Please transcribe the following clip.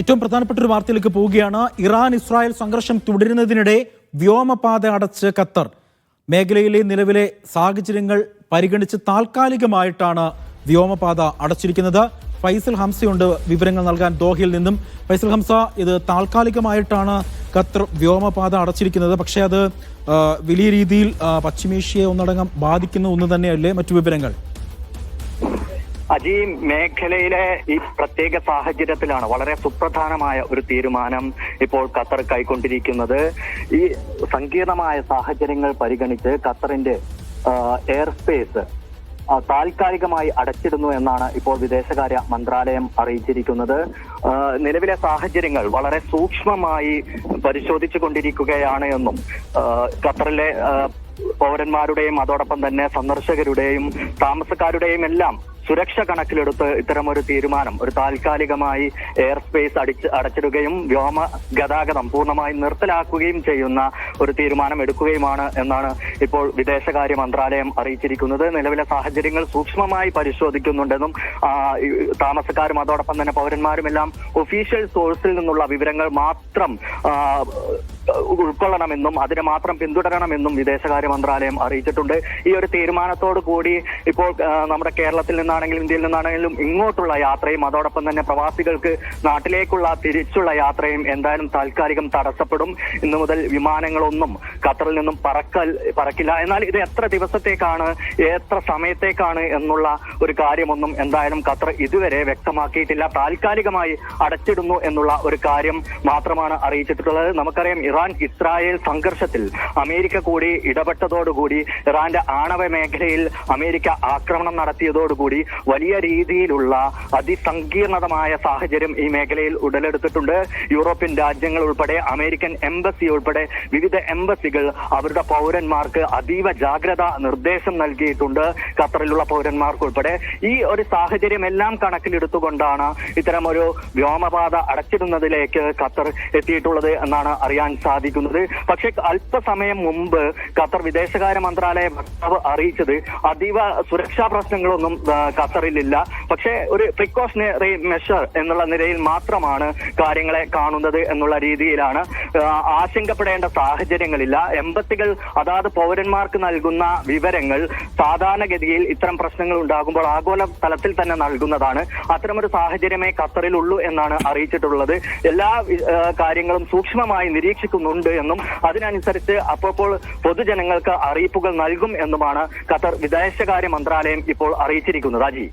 ഏറ്റവും പ്രധാനപ്പെട്ട ഒരു വാർത്തയിലേക്ക് പോവുകയാണ്. ഇറാൻ ഇസ്രായേൽ സംഘർഷം തുടരുന്നതിനിടെ വ്യോമപാത അടച്ച് ഖത്തർ. മേഖലയിലെ നിലവിലെ സാഹചര്യങ്ങൾ പരിഗണിച്ച് താൽക്കാലികമായിട്ടാണ് വ്യോമപാത അടച്ചിരിക്കുന്നത്. ഫൈസൽ ഹംസയുണ്ട് വിവരങ്ങൾ നൽകാൻ ദോഹയിൽ നിന്നും. ഫൈസൽ ഹംസ, ഇത് താൽക്കാലികമായിട്ടാണ് ഖത്തർ വ്യോമപാത അടച്ചിരിക്കുന്നത്. പക്ഷേ അത് വലിയ രീതിയിൽ പശ്ചിമേഷ്യയെ ഒന്നടങ്കം ബാധിക്കുന്ന ഒന്ന് തന്നെയല്ലേ? മറ്റു വിവരങ്ങൾ അജി, മേഖലയിലെ ഈ പ്രത്യേക സാഹചര്യത്തിലാണ് വളരെ സുപ്രധാനമായ ഒരു തീരുമാനം ഇപ്പോൾ ഖത്തർ കൈക്കൊണ്ടിരിക്കുന്നത്. ഈ സങ്കീർണമായ സാഹചര്യങ്ങൾ പരിഗണിച്ച് ഖത്തറിന്റെ എയർ സ്പേസ് താൽക്കാലികമായി അടച്ചിടുന്നു എന്നാണ് ഇപ്പോൾ വിദേശകാര്യ മന്ത്രാലയം അറിയിച്ചിരിക്കുന്നത്. നിലവിലെ സാഹചര്യങ്ങൾ വളരെ സൂക്ഷ്മമായി പരിശോധിച്ചു കൊണ്ടിരിക്കുകയാണ് എന്നും ഖത്തറിലെ പൗരന്മാരുടെയും അതോടൊപ്പം തന്നെ സന്ദർശകരുടെയും താമസക്കാരുടെയും എല്ലാം സുരക്ഷ കണക്കിലെടുത്ത് ഇത്തരമൊരു തീരുമാനം, ഒരു താൽക്കാലികമായി എയർ സ്പേസ് അടച്ചിടുകയും വ്യോമ ഗതാഗതം പൂർണ്ണമായി നിർത്തലാക്കുകയും ചെയ്യുന്ന ഒരു തീരുമാനം എടുക്കുകയുമാണ് എന്നാണ് ഇപ്പോൾ വിദേശകാര്യ മന്ത്രാലയം അറിയിച്ചിരിക്കുന്നത്. നിലവിലെ സാഹചര്യങ്ങൾ സൂക്ഷ്മമായി പരിശോധിക്കുന്നുണ്ടെന്നും താമസക്കാരും അതോടൊപ്പം തന്നെ പൗരന്മാരുമെല്ലാം ഒഫീഷ്യൽ സോഴ്സിൽ നിന്നുള്ള വിവരങ്ങൾ മാത്രം ഉൾക്കൊള്ളണമെന്നും അതിനെ മാത്രം പിന്തുടരണമെന്നും വിദേശകാര്യ മന്ത്രാലയം അറിയിച്ചിട്ടുണ്ട്. ഈ ഒരു തീരുമാനത്തോടു കൂടി ഇപ്പോൾ നമ്മുടെ കേരളത്തിൽ നിന്നാണെങ്കിലും ഇന്ത്യയിൽ നിന്നാണെങ്കിലും ഇങ്ങോട്ടുള്ള യാത്രയും അതോടൊപ്പം തന്നെ പ്രവാസികൾക്ക് നാട്ടിലേക്കുള്ള തിരിച്ചുള്ള യാത്രയും എന്തായാലും താൽക്കാലികം തടസ്സപ്പെടും. ഇന്നു മുതൽ വിമാനങ്ങളൊന്നും ഖത്തറിൽ നിന്നും പറക്കില്ല. എന്നാൽ ഇത് എത്ര ദിവസത്തേക്കാണ്, എത്ര സമയത്തേക്കാണ് എന്നുള്ള ഒരു കാര്യമൊന്നും എന്തായാലും ഖത്തർ ഇതുവരെ വ്യക്തമാക്കിയിട്ടില്ല. താൽക്കാലികമായി അടച്ചിടുന്നു എന്നുള്ള ഒരു കാര്യം മാത്രമാണ് അറിയിച്ചിട്ടുള്ളത്. നമുക്കറിയാം, ഇറാൻ ഇസ്രായേൽ സംഘർഷത്തിൽ അമേരിക്ക കൂടി ഇടപെട്ടതോടുകൂടി, ഇറാന്റെ ആണവ മേഖലയിൽ അമേരിക്ക ആക്രമണം നടത്തിയതോടുകൂടി വലിയ രീതിയിലുള്ള അതിസങ്കീർണതമായ സാഹചര്യം ഈ മേഖലയിൽ ഉടലെടുത്തിട്ടുണ്ട്. യൂറോപ്യൻ രാജ്യങ്ങൾ ഉൾപ്പെടെ അമേരിക്കൻ എംബസി ഉൾപ്പെടെ വിവിധ എംബസികൾ അവരുടെ പൗരന്മാർക്ക് അതീവ ജാഗ്രതാ നിർദ്ദേശം നൽകിയിട്ടുണ്ട്. ഖത്തറിലുള്ള പൗരന്മാർക്ക് ഉൾപ്പെടെ ഈ ഒരു സാഹചര്യം എല്ലാം കണക്കിലെടുത്തുകൊണ്ടാണ് ഇത്തരമൊരു വ്യോമപാത അടച്ചിടുന്നതിലേക്ക് ഖത്തർ എത്തിയിട്ടുള്ളത് എന്നാണ് അറിയാൻ സാധിക്കുന്നത്. പക്ഷേ അല്പസമയം മുമ്പ് ഖത്തർ വിദേശകാര്യ മന്ത്രാലയ വക്താവ് അറിയിച്ചത് അതീവ സുരക്ഷാ പ്രശ്നങ്ങളൊന്നും ഖത്തറിലില്ല, പക്ഷേ ഒരു പ്രിക്കോഷണറി മെഷർ എന്നുള്ള നിലയിൽ മാത്രമാണ് കാര്യങ്ങളെ കാണുന്നത് എന്നുള്ള രീതിയിലാണ്. ആശങ്കപ്പെടേണ്ട സാഹചര്യങ്ങളില്ല. എംബസികൾ അതാത് പൗരന്മാർക്ക് നൽകുന്ന വിവരങ്ങൾ സാധാരണഗതിയിൽ ഇത്തരം പ്രശ്നങ്ങൾ ഉണ്ടാകുമ്പോൾ ആഗോള തലത്തിൽ തന്നെ നൽകുന്നതാണ്. അത്തരമൊരു സാഹചര്യമേ ഖത്തറിലുള്ളൂ എന്നാണ് അറിയിച്ചിട്ടുള്ളത്. എല്ലാ കാര്യങ്ങളും സൂക്ഷ്മമായി നിരീക്ഷിക്കുന്നുണ്ട് എന്നും അതിനനുസരിച്ച് അപ്പോൾ പൊതുജനങ്ങൾക്ക് അറിയിപ്പുകൾ നൽകും എന്നുമാണ് ഖത്തർ വിദേശകാര്യ മന്ത്രാലയം ഇപ്പോൾ അറിയിച്ചിരിക്കുന്നത്. അജി.